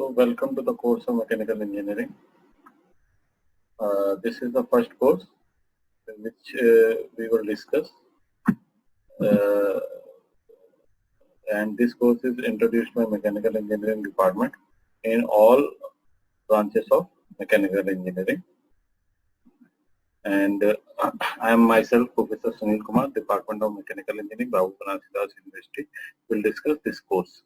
So, welcome to the course of Mechanical Engineering. This is the first course in which we will discuss, and this course is introduced by Mechanical Engineering Department in all branches of Mechanical Engineering. And I am myself Professor Sunil Kumar, Department of Mechanical Engineering, Babu Banarsidass University. Will discuss this course.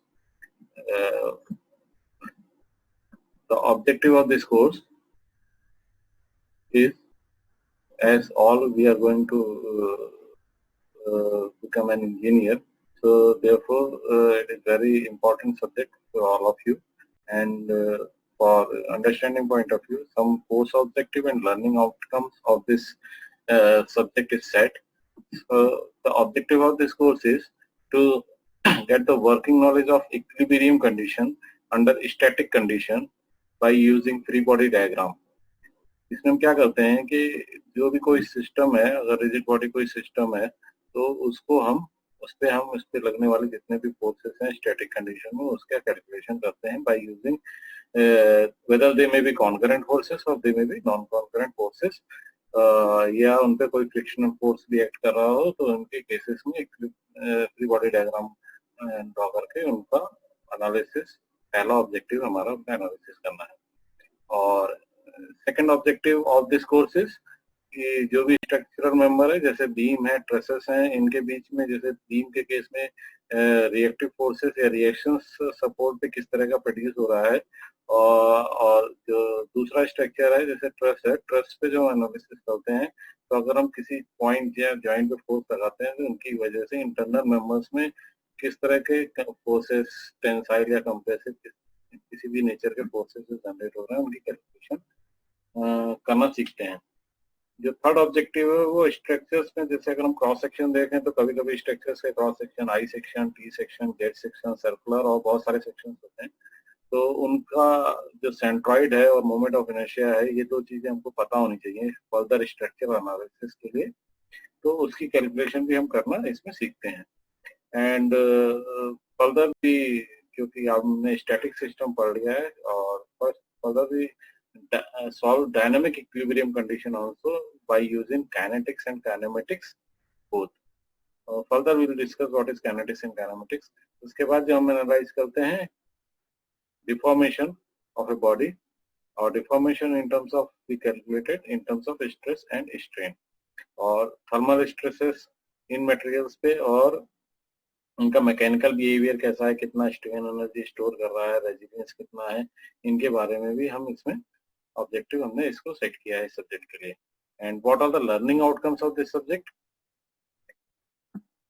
The objective of this course is, as all we are going to become an engineer, so therefore it is very important subject for all of you, and for understanding point of view, some course objective and learning outcomes of this subject is set. So the objective of this course is to get the working knowledge of equilibrium condition under static condition by using free body diagram. इसमें हम क्या करते हैं कि जो भी कोई system है, अगर रिजिड बॉडी कोई सिस्टम है तो उसको हम उस पे लगने वाले जितने भी फोर्सेस हैं स्टैटिक कंडीशन में उसका कैलकुलेशन करते हैं by using whether they may be concurrent forces और they may be non concurrent forces, या उन पे कोई फ्रिक्शनल फोर्स भी एक्ट कर रहा हो तो उनके केसेस में फ्री बॉडी डायग्राम ड्रॉ करके उनका एनालिसिस, पहला ऑब्जेक्टिव हमारा उनका एनालिसिस करना है. और second objective of this course is कि जो भी स्ट्रक्चरल मेंबर है, जैसे बीम है, ट्रेसेस हैं, इनके बीच में जैसे बीम के केस में रिएक्टिव फोर्सेस या रिएक्शंस सपोर्ट पे किस तरह का प्रोड्यूस हो रहा है, और जो दूसरा स्ट्रक्चर है जैसे ट्रस है, ट्रस पे जो एनालिसिस करते हैं तो अगर हम किसी पॉइंट या जॉइंट पे फोर्स लगाते हैं तो उनकी वजह से इंटरनल मेंबर्स में किस तरह के फोर्सेस, टेंसाइल या कंप्रेसिव, किसी भी नेचर के फोर्सेस जनरेट हो रहे हैं, उनकी कैलकुलेशन करना सीखते हैं. जो थर्ड ऑब्जेक्टिव है वो स्ट्रक्चर्स में, जैसे अगर हम क्रॉस सेक्शन देखें तो कभी कभी स्ट्रक्चर्स के cross section, I section, T section, Z section, circular और बहुत सारे सेक्शन होते हैं, तो उनका जो सेंट्रॉइड है और मोमेंट ऑफ इनर्शिया है, ये दो चीजें हमको पता होनी चाहिए फर्दर स्ट्रक्चर एनालिसिस के लिए, तो उसकी कैलकुलेशन भी हम करना इसमें सीखते हैं. एंड फर्दर भी, क्योंकि हमने स्टैटिक सिस्टम पढ़ लिया है, और फर्दर भी solve dynamic equilibrium condition also by using kinetics and kinematics both. Further we will discuss what is kinetics and kinematics. उसके बाद जो हम एनालाइज करते हैं deformation of a body, और deformation in terms of we calculated in terms of stress and strain, और thermal stresses in materials पे, और उनका मैकेनिकल बिहेवियर कैसा है, कितना स्ट्रेन एनर्जी स्टोर कर रहा है, रेजिस्टेंस कितना है, इनके बारे में भी हम इसमें ऑब्जेक्टिव हमने इसको सेट किया है इस सब्जेक्ट के लिए. And what are the learning outcomes of this subject?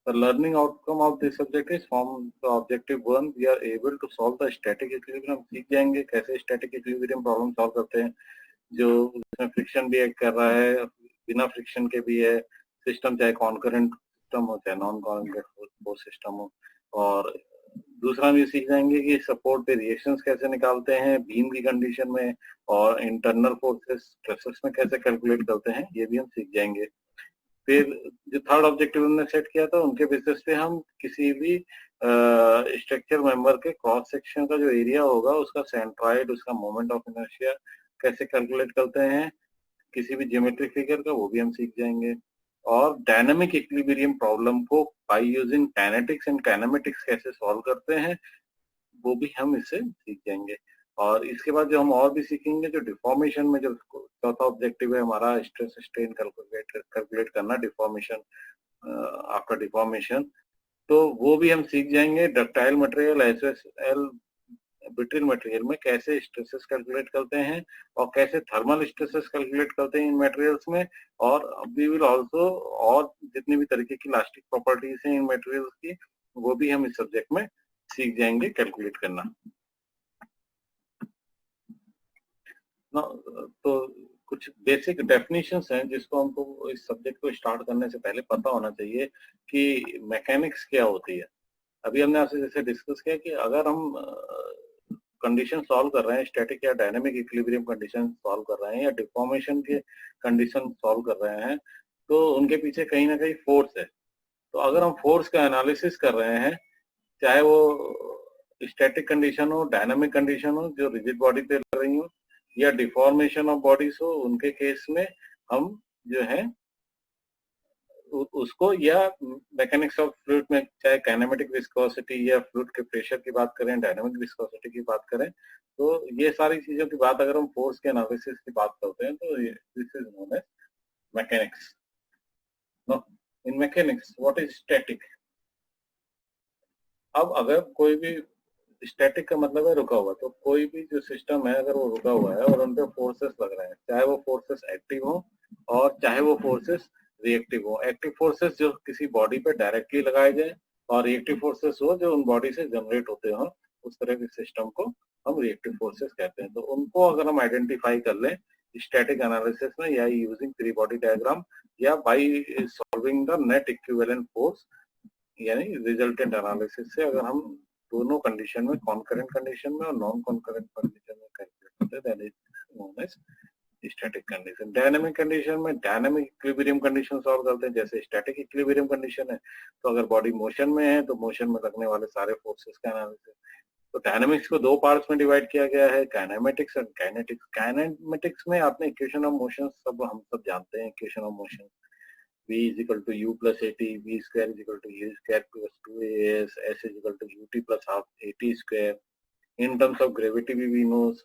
The learning outcome of this subject is from the objective 1 we are able to solve the static equilibrium. हम सीख जाएंगे कैसे स्टैटिक इक्विलिब्रियम प्रॉब्लम सॉल्व करते हैं, जो उसमें friction भी act कर रहा है, बिना फ्रिक्शन के भी है सिस्टम, चाहे कॉन्करेंट सिस्टम हो चाहे नॉन कॉन्करेंट सिस्टम हो. और दूसरा भी सीख जाएंगे कि सपोर्ट पे रिएक्शंस कैसे निकालते हैं बीम की कंडीशन में, और इंटरनल फोर्सेस स्ट्रेसेस में कैसे कैलकुलेट करते हैं, ये भी हम सीख जाएंगे. फिर जो थर्ड ऑब्जेक्टिव हमने सेट किया था उनके बेसिस पे हम किसी भी स्ट्रक्चर मेंबर के क्रॉस सेक्शन का जो एरिया होगा उसका सेंट्रॉइड, उसका मोमेंट ऑफ इनर्शिया कैसे कैलकुलेट करते हैं, किसी भी ज्योमेट्रिक फिगर का, वो भी हम सीख जाएंगे. और डायनामिक इक्विलिब्रियम प्रॉब्लम को by using kinetics and kinematics कैसे सॉल्व करते हैं, वो भी हम इससे सीख जाएंगे. और इसके बाद जो हम और भी सीखेंगे, जो डिफॉर्मेशन में जो चौथा ऑब्जेक्टिव है हमारा, स्ट्रेस स्ट्रेन कैलकुलेट करना, डिफॉर्मेशन आफ्टर डिफॉर्मेशन, तो वो भी हम सीख जाएंगे. Ductile material, SSL, brittle material में कैसे स्ट्रेसेस कैलकुलेट करते हैं और कैसे थर्मल स्ट्रेसेस कैलकुलेट करते हैं इन मटेरियल्स में. और वी विल आल्सो, और जितनी भी तरीके की इलास्टिक प्रॉपर्टीज हैं इन मटेरियल्स की, वो भी हम इस सब्जेक्ट में सीख जाएंगे कैलकुलेट करना. तो कुछ बेसिक डेफिनेशंस हैं जिसको हमको इस सब्जेक्ट को स्टार्ट करने से पहले पता होना चाहिए कि मैकेनिक्स क्या होती है. अभी हमने आपसे जैसे डिस्कस किया कि अगर हम कंडीशन सॉल्व कर रहे हैं, स्टैटिक या डायनामिक इक्विलिब्रियम कंडीशन सॉल्व कर रहे हैं या डिफॉर्मेशन के कंडीशन सॉल्व कर रहे हैं, तो उनके पीछे कहीं ना कहीं फोर्स है. तो अगर हम फोर्स का एनालिसिस कर रहे हैं, चाहे वो स्टैटिक कंडीशन हो, डायनामिक कंडीशन हो जो रिजिड बॉडी पे लग रही हो, या डिफॉर्मेशन ऑफ बॉडीज हो, उनके केस में हम जो है उसको, या मैकेनिक्स ऑफ फ्लूइड में चाहे काइनेमेटिक विस्कोसिटी या फ्लूइड के प्रेशर की बात करें, डायनामिक विस्कोसिटी की बात करें, तो ये सारी चीजों की बात अगर हम फोर्स के एनालिसिस की बात करते हैं तो this is known as mechanics. No, in mechanics what is static? अब अगर कोई भी, स्टैटिक का मतलब है रुका हुआ, तो कोई भी जो सिस्टम है अगर वो रुका हुआ है और उन पे फोर्सेस लग रहे हैं, चाहे वो फोर्सेस एक्टिव हो और चाहे वो फोर्सेस रिएक्टिव हो। एक्टिव फोर्सेस जो किसी बॉडी पे डायरेक्टली लगाए जाए और रिएक्टिव फोर्सेस हो जो उन बॉडी से जनरेट होते हो, उस तरह के सिस्टम को हम रिएक्टिव फोर्सेस कहते हैं। तो उनको अगर हम आइडेंटिफाई कर लें स्टैटिक एनालिसिस में, या यूजिंग फ्री बॉडी डायग्राम, या by solving the net equivalent force, यानी रिजल्टेंट एनालिसिस से अगर हम दोनों कंडीशन में, कॉन्करेंट कंडीशन में और नॉन कॉन्करेंट कंडीशन में कैलकुलेट करते हैं, that is known as static condition. Dynamic condition में डायनामिक इक्विलिब्रियम कंडीशन सॉल्व करते हैं। जैसे स्टैटिक इक्विलिब्रियम कंडीशन है तो अगर बॉडी मोशन में है तो मोशन में लगने वाले सारे फोर्सेस का एनालिसिस। तो डायनामिक्स को दो पार्ट्स में डिवाइड किया गया है, काइनेमेटिक्स एंड काइनेटिक्स। काइनेमेटिक्स में आपने इक्वेशन ऑफ मोशन सब हम सब जानते हैं, equation of motion v is equal to u plus at, v square is equal to u square plus 2as, s is equal to ut plus half at square. In terms of gravity भी we knows,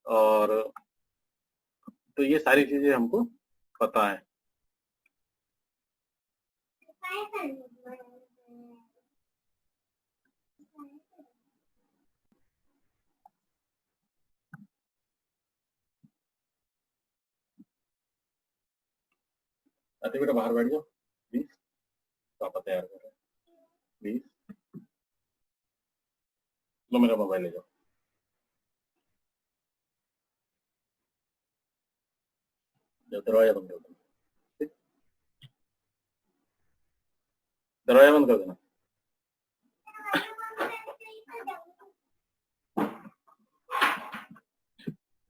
और तो ये सारी चीजें हमको पता है। अति बेटा बाहर बैठ जाओ प्लीज, पापा तैयार कर रहे हैं प्लीज। लो मेरा मोबाइल ले जाओ। जब दरवाजा बंद कर देना, दरवाजा बंद कर देना।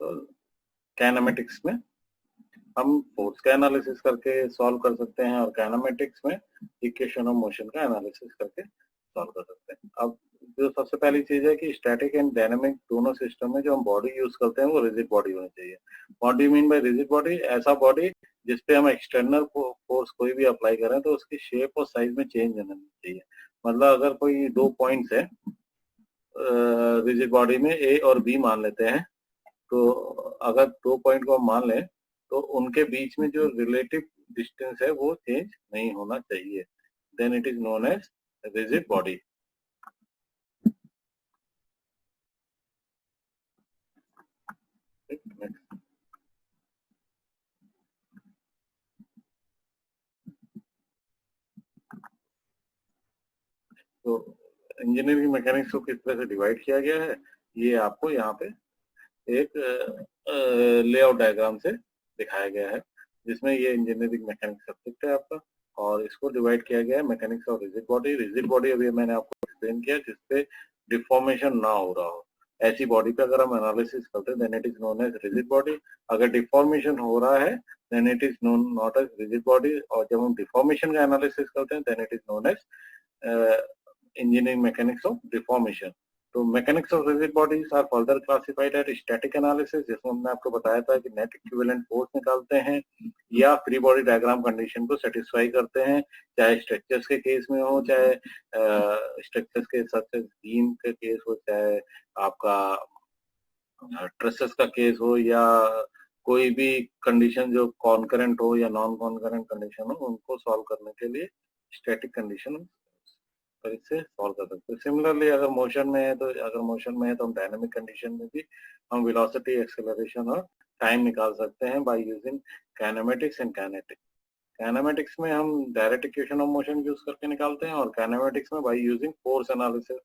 तो काइनेमेटिक्स में हम फोर्स का एनालिसिस करके सॉल्व कर सकते हैं और काइनेमेटिक्स में इक्वेशन ऑफ मोशन का एनालिसिस करके सॉल्व कर सकते हैं। अब जो सबसे पहली चीज है कि स्टैटिक एंड डायनामिक दोनों सिस्टम में जो हम बॉडी यूज करते हैं वो रिजिड बॉडी होनी चाहिए। What do you mean by rigid body? ऐसा बॉडी जिसपे हम एक्सटर्नल फोर्स कोई भी अप्लाई करें तो उसकी शेप और साइज में चेंज नहीं चाहिए। मतलब अगर कोई दो पॉइंट्स है रिजिड बॉडी में, ए और बी मान लेते हैं, तो अगर दो पॉइंट को हम मान लें तो उनके बीच में जो रिलेटिव डिस्टेंस है वो चेंज नहीं होना चाहिए, then it is known as rigid body. तो इंजीनियरिंग मैकेनिक्स को किस तरह से डिवाइड किया गया है ये आपको यहाँ पे एक लेआउट डायग्राम से दिखाया गया है, जिसमें ये इंजीनियरिंग मैकेनिक्स सब्जेक्ट है आपका, और इसको डिवाइड किया गया है mechanics of rigid body. Rigid body अभी मैंने आपको एक्सप्लेन किया जिसपे डिफॉर्मेशन ना हो रहा हो, ऐसी बॉडी पे अगर हम एनालिसिस करते हैं then it is known as rigid body. अगर डिफॉर्मेशन हो रहा है then it is known not as rigid body, और जब हम डिफॉर्मेशन का एनालिसिस करते हैं then it is known as engineering mechanics of deformation। तो mechanics of rigid bodies are further classified at static analysis, जिसमें हमने आपको बताया था कि नेट इक्विवेलेंट फोर्स निकालते हैं या फ्री बॉडी डायग्राम कंडीशन को सेटिस्फाई करते हैं, चाहे स्ट्रक्चर्स के केस में हो, चाहे स्ट्रक्चर्स के साथ बीम के केस हो, चाहे आपका ट्रसेस का केस हो, या कोई भी कंडीशन जो कॉन्करेंट हो या नॉन कॉन्करेंट कंडीशन हो, उनको सॉल्व करने के लिए स्टैटिक कंडीशन पर इससे सॉल्व कर सकते हैं। सिमिलरली अगर मोशन में है तो हम डायनामिक कंडीशन में भी हम वेलोसिटी, एक्सेलरेशन और टाइम निकाल सकते हैं by using kinematics and kinetics. Kinematics में हम direct equation of motion use करके निकालते हैं, और काइनेमेटिक्स में by using force analysis,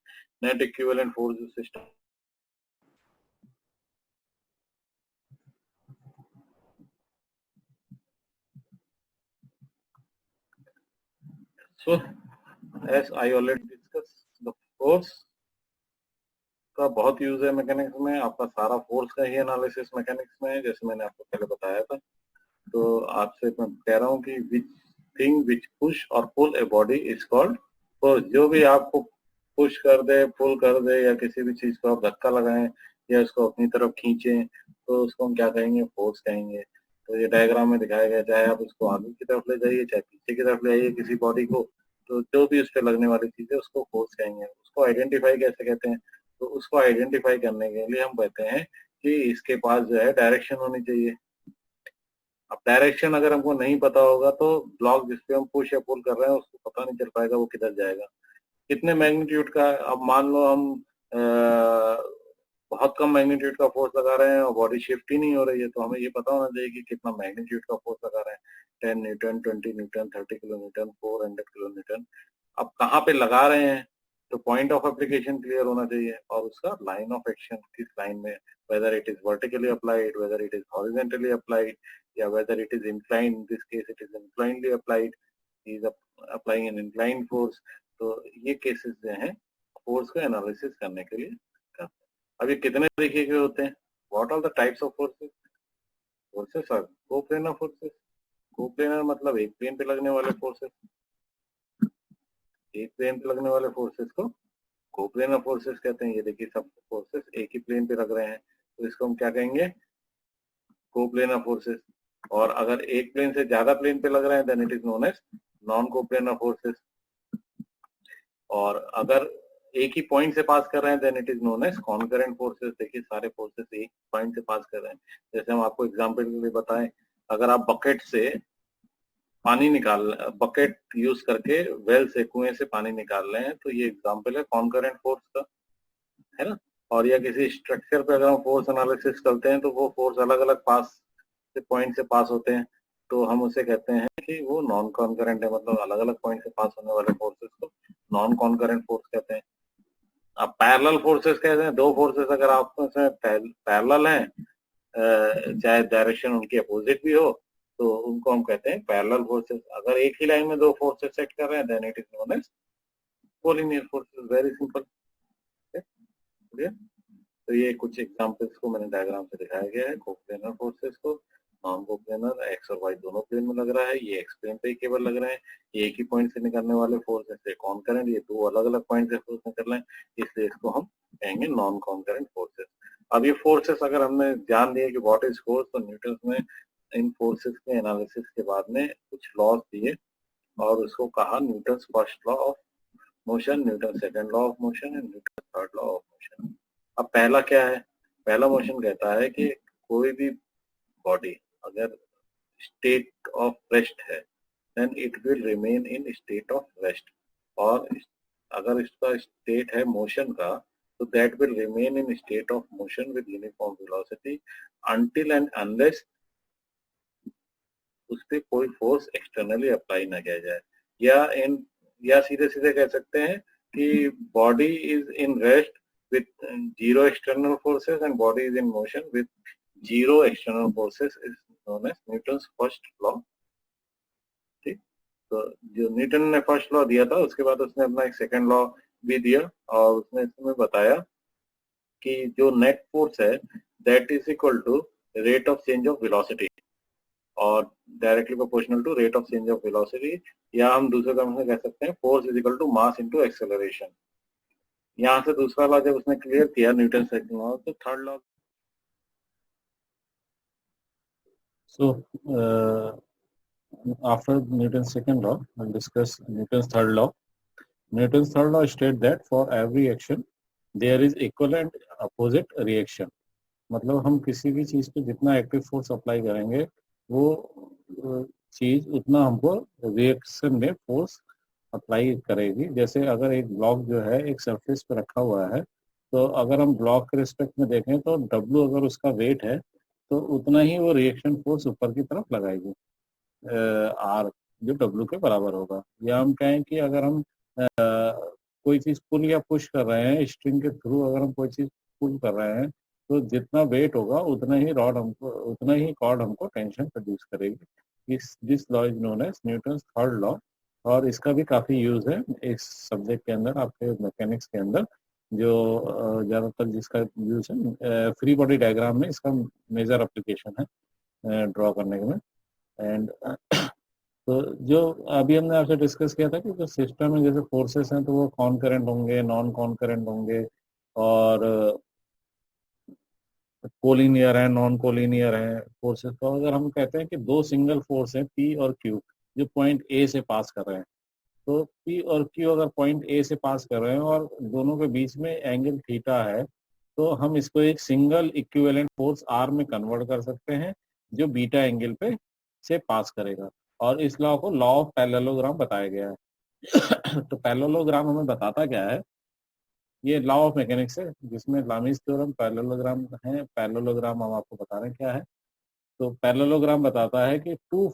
net equivalent force system. So as I already discussed, the force का बहुत यूज है मैकेनिक्स में। आपका सारा फोर्स का ही एनालिसिस मैकेनिक्स में है, जैसे मैंने आपको पहले बताया था। तो आपसे मैं कह रहा हूँ कि विच पुश और pull a body is called force. जो भी आपको पुश कर दे, पुल कर दे, या किसी भी चीज को आप धक्का लगाएं या उसको अपनी तरफ खींचें, तो उसको हम क्या कहेंगे? फोर्स कहेंगे। तो ये डायग्राम में दिखाया गया, चाहे आप उसको आगे की तरफ ले जाइए, चाहे पीछे की तरफ ले जाइए किसी बॉडी को, तो जो भी उस पर लगने वाली चीज है उसको फोर्स कहेंगे। उसको आइडेंटिफाई कैसे कहते हैं? तो उसको आइडेंटिफाई करने के लिए हम कहते हैं कि इसके पास जो है डायरेक्शन होनी चाहिए। अब डायरेक्शन अगर हमको नहीं पता होगा तो ब्लॉक जिसपे हम पुश या पुल कर रहे हैं उसको पता नहीं चल पाएगा वो किधर जाएगा। कितने मैग्नीट्यूड का, अब मान लो हम बहुत कम मैग्नीट्यूड का फोर्स लगा रहे हैं और बॉडी शिफ्ट ही नहीं हो रही है, तो हमें ये पता होना चाहिए कि कितना मैग्नीट्यूड का फोर्स लगा रहे हैं। 10 न्यूटन, 20 न्यूटन, 30 किलोन्यूटन, 400 किलोन्यूटन। अब कहाँ पे लगा रहे हैं, तो पॉइंट ऑफ एप्लीकेशन क्लियर होना चाहिए और उसका लाइन ऑफ एक्शन किस लाइन में, whether it is vertically applied, whether it is horizontally applied, या whether it is inclined, in this case it is inclinedly applied, he is applying an inclined force। तो ये cases जो हैं force को analysis करने के लिए करते हैं। अब ये कितने तरीके के होते हैं? What are the types of forces? Forces are coplanar forces. Coplanar मतलब एक प्लेन पे लगने वाले फोर्सेस। एक प्लेन पे लगने वाले फोर्सेस को कोप्लेनर फोर्सेस कहते हैं। ये देखिए सब फोर्सेस एक ही प्लेन पे लग रहे हैं, तो इसको हम क्या कहेंगे? Coplanar forces. और अगर एक प्लेन से ज्यादा प्लेन पे लग रहे हैं then it is known as non coplanar forces. और अगर एक ही पॉइंट से पास कर रहे हैं then it is known as concurrent forces. देखिए सारे फोर्सेस एक पॉइंट से पास कर रहे हैं। जैसे हम आपको एग्जांपल के लिए बताएं, अगर आप बकेट से पानी निकाल, बकेट यूज करके वेल से, कुएं से पानी निकाल रहे हैं, तो ये एग्जांपल है कॉन्करेंट फोर्स का, है ना। और या किसी स्ट्रक्चर पे अगर हम फोर्स एनालिसिस करते हैं तो वो फोर्स अलग अलग पास से पॉइंट से पास होते हैं, तो हम उसे कहते हैं कि वो नॉन कॉन्करेंट है। मतलब अलग अलग पॉइंट से पास होने वाले फोर्सेस को नॉन कॉन्करेंट फोर्स कहते हैं। अब पैरेलल फोर्सेस कहते हैं, दो फोर्सेस अगर आपस में पैरेलल हैं, चाहे डायरेक्शन उनकी अपोजिट भी हो, तो उनको हम कहते हैं पैरेलल फोर्सेस। अगर एक ही लाइन में दो फोर्सेस सेट कर रहे हैं then it is known as collinear forces. Very simple. तो ये कुछ एग्जांपल्स को मैंने डायग्राम से दिखाया गया है। कोप्लेनर फोर्सेस को, नॉन कोप्लेनर, एक्स और वाई दोनों प्लेन में लग रहा है, ये एक्स प्लेन पे ही केवल लग रहे हैं। ये एक ही पॉइंट से निकलने वाले फोर्स है कॉन्करेंट, ये दो अलग अलग पॉइंट से फोर्स निकल रहे हैं, इसलिए इसको हम कहेंगे नॉन कॉन्करेंट फोर्सेस। अब ये फोर्सेस अगर हमने ध्यान दिया कि व्हाट इज फोर्स, तो न्यूटन ने इन फोर्सेस के एनालिसिस के बाद में कुछ लॉज दिए और उसको कहा Newton first law of motion, Newton second law of motion and Newton third law of motion. अब पहला क्या है? पहला मोशन कहता है कि कोई भी बॉडी अगर स्टेट ऑफ रेस्ट है then it will remain in state of rest, और अगर इसका स्टेट है मोशन का तो that will remain in state of motion with uniform velocity until and unless उस पर कोई फोर्स एक्सटर्नली अप्लाई ना किया जाए। या सीधे सीधे कह सकते हैं कि body is in rest with zero external forces and body is in motion with zero external forces is known as Newton's first law। ठीक, तो जो न्यूटन ने फर्स्ट लॉ दिया था उसके बाद उसने अपना एक सेकंड लॉ भी दिया और उसने इसमें बताया कि जो नेट फोर्स है that is equal to rate of change of velocity और directly proportional to rate of change of velocity, या हम दूसरे टर्म में कह सकते हैं force is equal to mass into acceleration. यहाँ से दूसरा लॉ जब उसने क्लियर किया न्यूटन सेकंड लॉ, तो third law. So after Newton's second law, we'll discuss Newton's third law. Newton's third law states that for every action there is equal and opposite reaction। मतलब हम किसी भी चीज पे जितना एक्टिव फोर्स अप्लाई करेंगे वो चीज उतना हमको रिएक्शन में फोर्स अप्लाई करेगी। जैसे अगर एक ब्लॉक जो है एक सरफेस पे रखा हुआ है, तो अगर हम ब्लॉक के रिस्पेक्ट में देखें तो W अगर उसका वेट है तो उतना ही वो रिएक्शन फोर्स ऊपर की तरफ लगाएगी, R जो W के बराबर होगा। या हम कहें कि अगर हम कोई चीज पुल या पुश कर रहे हैं स्ट्रिंग के थ्रू, अगर हम कोई चीज पुल कर रहे हैं तो जितना वेट होगा उतना ही कॉर्ड हमको टेंशन प्रोड्यूस करेगी। This law is known as Newton's third law. और इसका भी काफी यूज है इस सब्जेक्ट के अंदर, आपके मैकेनिक्स के अंदर, जो ज्यादातर जिसका यूज है फ्री बॉडी डायग्राम में इसका मेजर एप्लीकेशन है ड्रॉ करने में। एंड तो जो अभी हमने आपसे डिस्कस किया था कि जो सिस्टम में जैसे फोर्सेस हैं तो वो कॉनकरेंट होंगे, नॉन कॉनकरेंट होंगे, और कोलिनियर है, नॉन कोलिनियर है फोर्सेस। तो अगर हम कहते हैं कि दो सिंगल फोर्स है पी और क्यू जो पॉइंट ए से पास कर रहे हैं, तो पी और क्यू अगर पॉइंट ए से पास कर रहे हैं और दोनों के बीच में एंगल थीटा है, तो हम इसको एक सिंगल इक्विवेलेंट फोर्स आर में कन्वर्ट कर सकते हैं जो बीटा एंगल पे से पास करेगा। और इस लॉ को लॉ ऑफ पैरेललोग्राम बताया गया है। तो पैरेललोग्राम हमें बताता क्या है, ये लॉ ऑफ मैकेनिक्स है जिसमें लामीज थ्योरम, पैरेललोग्राम है। पैरेललोग्राम हम आपको बता रहे हैं क्या है। तो पैरेललोग्राम बताता है कि दो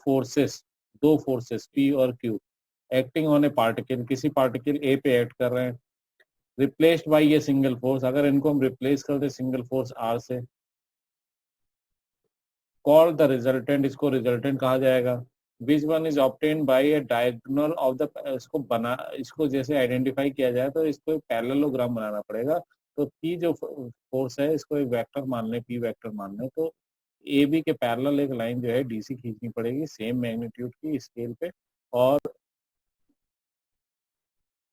फोर्सेस पी और Q acting on a particle, किसी पार्टिकल ए पे एक्ट कर रहे हैं, रिप्लेस्ड बाय ये सिंगल फोर्स। अगर इनको हम रिप्लेस कर दे सिंगल फोर्स आर से, कॉल द रिजल्टेंट, इसको रिजल्टेंट कहा जाएगा। Which one is obtain bye A diagonal of the, इसको जैसे आइडेंटिफाई किया जाए तो इसको पैरेललोग्राम बनाना पड़ेगा। तो पी जो फोर्स है इसको एक वेक्टर मान लें, पी वेक्टर मान लें, तो ए बी के पैरेलल एक लाइन जो है डीसी खींचनी पड़ेगी सेम मैग्नीट्यूड की स्केल पे, और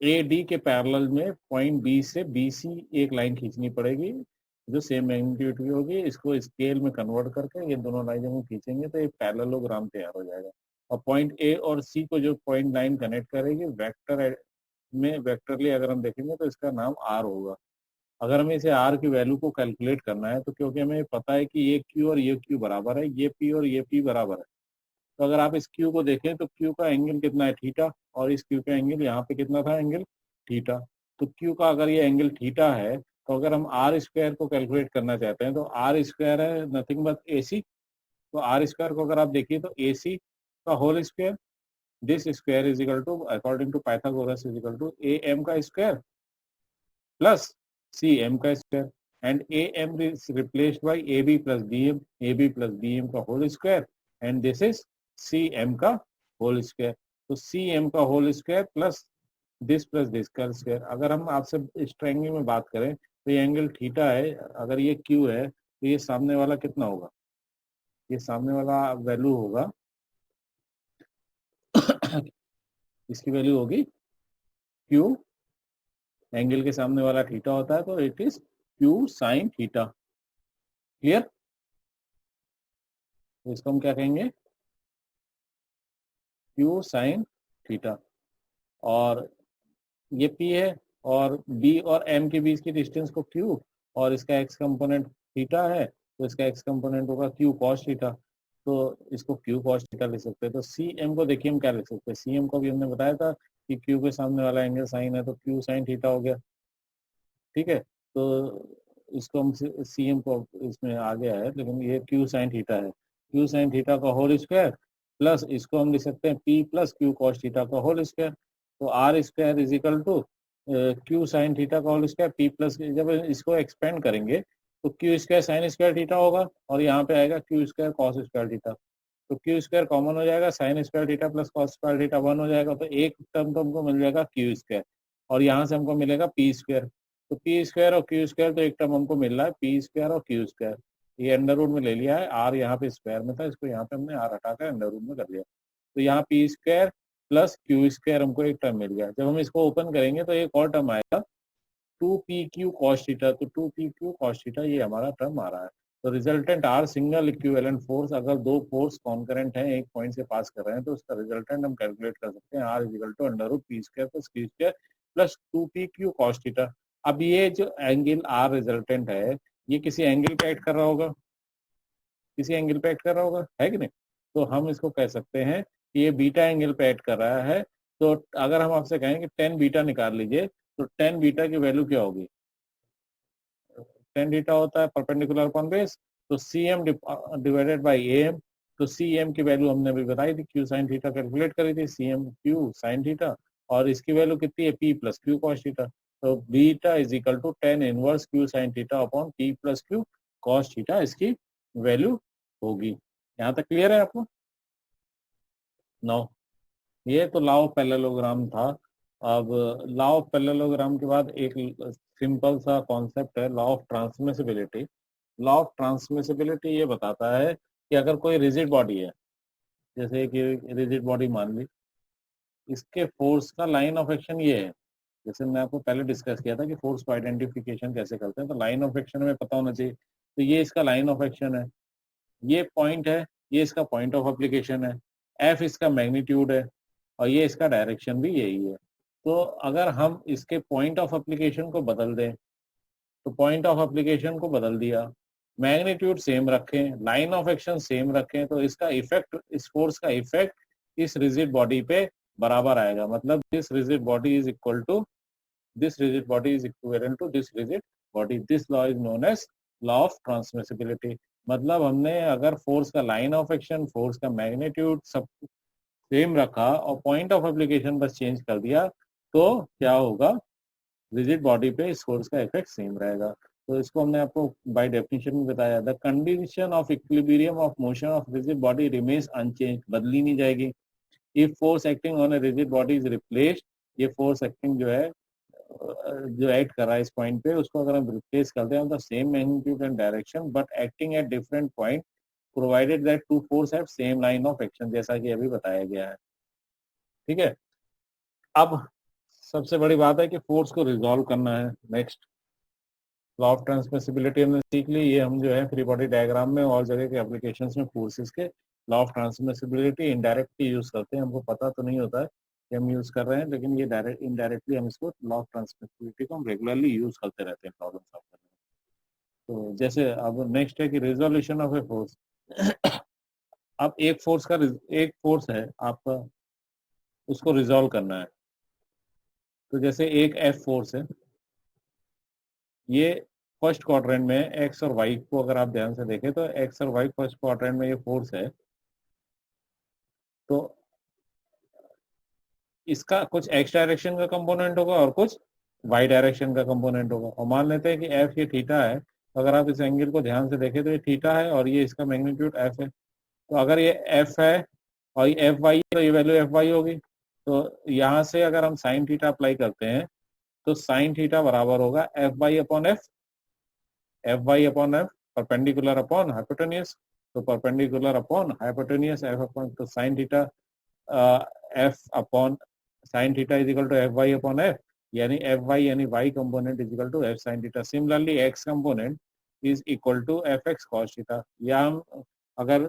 ए डी के पैरेलल में पॉइंट बी से बी सी एक लाइन खींचनी पड़ेगी जो सेम मैग्नीट्यूड की होगी। इसको स्केल में कन्वर्ट करके ये दोनों लाइन जब हम खींचेंगे तो एक पैरेललोग्राम तैयार हो जाएगा। और पॉइंट ए और सी को जो पॉइंट लाइन कनेक्ट करेगी वेक्टर में, वेक्टरली अगर हम देखेंगे तो इसका नाम आर होगा। अगर हमें इसे आर की वैल्यू को कैलकुलेट करना है तो क्योंकि हमें पता है कि ये क्यू और ये क्यू बराबर है, ये पी और ये पी बराबर है, तो अगर आप इस क्यू को देखें तो क्यू का एंगल कितना है, थीटा, और इस क्यू का एंगल यहाँ पे कितना था, एंगल थीटा। तो क्यू का अगर ये एंगल थीटा है तो अगर हम आर स्क्वायर को कैलकुलेट करना चाहते हैं तो आर स्क्वायर है नथिंग बट ए सी। तो आर स्क्वायर को अगर आप देखिए तो ए सी का whole square, this square is equal to according to Pythagoras is equal to A M का स्क्वायर प्लस सी एम का square, and A M is replaced by A B plus B M, A B plus B M का whole square, and this is C M का whole square. तो C M का whole square plus this का square. अगर हम आपसे इस triangle में बात करें तो ये एंगल थीटा है, अगर ये क्यू है तो ये सामने वाला कितना होगा, ये सामने वाला वैल्यू होगा इसकी वैल्यू होगी क्यू, एंगल के सामने वाला थीटा होता है तो it is Q sine theta. Clear? तो इसको हम क्या कहेंगे, क्यू साइन थीटा। और ये पी है और बी और एम के बीच की डिस्टेंस को क्यू, और इसका एक्स कंपोनेंट थीटा है तो इसका एक्स कंपोनेंट होगा क्यू कॉस थीटा। तो इसको क्यू कॉस थीटा लिख सकते हैं। तो सी एम को देखिए हम क्या लिख सकते हैं, सी एम को भी हमने बताया था कि क्यू के सामने वाला एंगल साइन है तो क्यू साइन थीटा हो गया। ठीक है, तो इसको हम सी एम को इसमें आ गया है, लेकिन ये क्यू साइन थीटा है, क्यू साइन थीटा का होल स्क्वायर प्लस इसको हम लिख सकते हैं P plus Q cos theta का होल स्क्वायर। तो R square is equal to Q sine theta का होल स्क्वायर पी प्लस, जब इसको एक्सपेंड करेंगे तो Q square sine square theta होगा और यहाँ पे आएगा Q square cos square theta. तो क्यू स्क्वायर कॉमन हो जाएगा, sine square theta plus cos square theta 1 हो जाएगा, तो एक टर्म तो हमको मिल जाएगा क्यू स्क्वायर, और यहाँ से हमको मिलेगा पी स्क्वायर। तो पी स्क्वायर और क्यू स्क्वायर, तो एक टर्म हमको मिल रहा है पी स्क्वायर और क्यू स्क्वायर। ये अंडर रूट में ले लिया है, आर यहाँ पे स्क्वायर में था, इसको यहाँ पे हमने आर हटाकर अंडर रूट में कर लिया। तो यहाँ P square plus Q square हमको एक टर्म मिल गया। जब हम इसको ओपन करेंगे तो एक और टर्म आएगा two P Q cos theta. तो two P Q cos theta ये हमारा टर्म आ रहा है। तो resultant R single equivalent force, अगर दो फोर्स कॉन्करेंट हैं एक पॉइंट से पास कर रहे हैं तो उसका रिजल्टेंट हम कैलकुलेट कर सकते हैं, R equal to under root P square plus Q square plus two P Q cos theta. अब ये जो एंगल आर रिजल्टेंट है ये किसी एंगल पे एक्ट कर रहा होगा, किसी एंगल पे एक्ट कर रहा होगा, है कि नहीं? तो हम इसको कह सकते हैं कि ये बीटा एंगल पे एक्ट कर रहा है। तो अगर हम आपसे कहें कि टेन बीटा निकाल लीजिए तो टेन बीटा की वैल्यू क्या होगी, टेन थीटा होता है परपेंडिकुलर अपॉन बेस, तो C M divided by A M. तो सी एम की वैल्यू हमने अभी बताई थी, क्यू साइन थीटा कैलकुलेट करी थी, C M Q sine theta, और इसकी वैल्यू कितनी है, P plus Q cos theta. तो beta is equal to tan inverse Q sine theta upon P plus Q cos theta इसकी वैल्यू होगी। यहाँ तक क्लियर है आपको? नो, ये तो लॉ ऑफ पैरेललोग्राम था। अब लॉ ऑफ पैरेललोग्राम के बाद एक सिंपल सा कॉन्सेप्ट है law of transmissibility. Law of transmissibility ये बताता है कि अगर कोई रिजिड बॉडी है, जैसे कि रिजिड बॉडी मान ली, इसके फोर्स का लाइन ऑफ एक्शन ये है। जैसे मैं आपको पहले डिस्कस किया था कि फोर्स को आइडेंटिफिकेशन कैसे करते हैं, तो लाइन ऑफ एक्शन में पता होना चाहिए। तो ये इसका लाइन ऑफ एक्शन है, ये पॉइंट है, ये इसका पॉइंट ऑफ एप्लीकेशन है, एफ इसका मैग्नीट्यूड है, और ये इसका डायरेक्शन भी यही है। तो अगर हम इसके पॉइंट ऑफ एप्लीकेशन को बदल दें, तो पॉइंट ऑफ एप्लीकेशन को बदल दिया, मैग्नीट्यूड सेम रखें, लाइन ऑफ एक्शन सेम रखें, तो इसका इफेक्ट, इस फोर्स का इफेक्ट इस रिजिड बॉडी पे बराबर आएगा। मतलब this rigid body is equal to this rigid body is equivalent to this rigid body. This law is known as law of transmissibility. मतलब हमने अगर फोर्स का लाइन ऑफ एक्शन, फोर्स का मैग्नीट्यूड सब सेम रखा और पॉइंट ऑफ एप्लीकेशन बस change कर दिया, तो क्या होगा, रिजिड बॉडी पे इस फोर्स का इफेक्ट सेम रहेगा। तो इसको हमने आपको बाय डेफिनेशन में बताया, the condition of equilibrium of motion of rigid body remains unchanged, बदली नहीं जाएगी। If force acting on a rigid body is replaced, ये फोर्स एक्टिंग जो है, जो एक्ट कर रहा है इस पॉइंट पे, उसको अगर हम रिप्लेस करते हैं the same magnitude and direction but acting at different point, provided that two force have same line of action, जैसा कि अभी बताया गया है। ठीक है, अब सबसे बड़ी बात है कि फोर्स को रिजॉल्व करना है। नेक्स्ट, लॉ ऑफ ट्रांसमिसिबिलिटी हमने सीख ली, ये हम जो है फ्री बॉडी डायग्राम में और जगह के एप्लीकेशंस में फोर्सेस के law of transmissibility indirectly use करते हैं। हमको पता तो नहीं होता है कि हम यूज कर रहे हैं, लेकिन ये डायरेक्ट इनडायरेक्टली हम इसको लॉ ऑफ ट्रांसमिसिबिलिटी को हम रेगुलरली यूज करते रहते हैं प्रॉब्लम सॉल्व करने में। तो जैसे अब नेक्स्ट है कि रिजोल्यूशन ऑफ ए फोर्स। अब एक फोर्स है आपका, उसको रिजॉल्व करना है। तो जैसे एक एफ फोर्स है, ये फर्स्ट क्वाड्रेंट में एक्स और वाई को अगर आप ध्यान से देखें तो एक्स और वाई फर्स्ट क्वाड्रेंट में ये फोर्स है। तो इसका कुछ एक्स डायरेक्शन का कंपोनेंट होगा और कुछ वाई डायरेक्शन का कंपोनेंट होगा। और मान लेते हैं कि एफ ये थीटा है, तो अगर आप इस एंगल को ध्यान से देखें तो ये थीटा है और ये इसका मैग्नीट्यूड एफ है। तो अगर ये एफ है और ये एफ वाई है, तो ये वैल्यू एफ वाई होगी। तो यहाँ से अगर हम साइन थीटा अप्लाई करते हैं तो साइन थीटा बराबर होगा F Y upon F, F Y upon F perpendicular upon hypotenuse. तो perpendicular upon hypotenuse F upon, तो sine theta F upon sine theta is equal to F Y upon F, यानी F Y यानी Y component is equal to F sine theta. Similarly X component is equal to F X cos theta. या हम अगर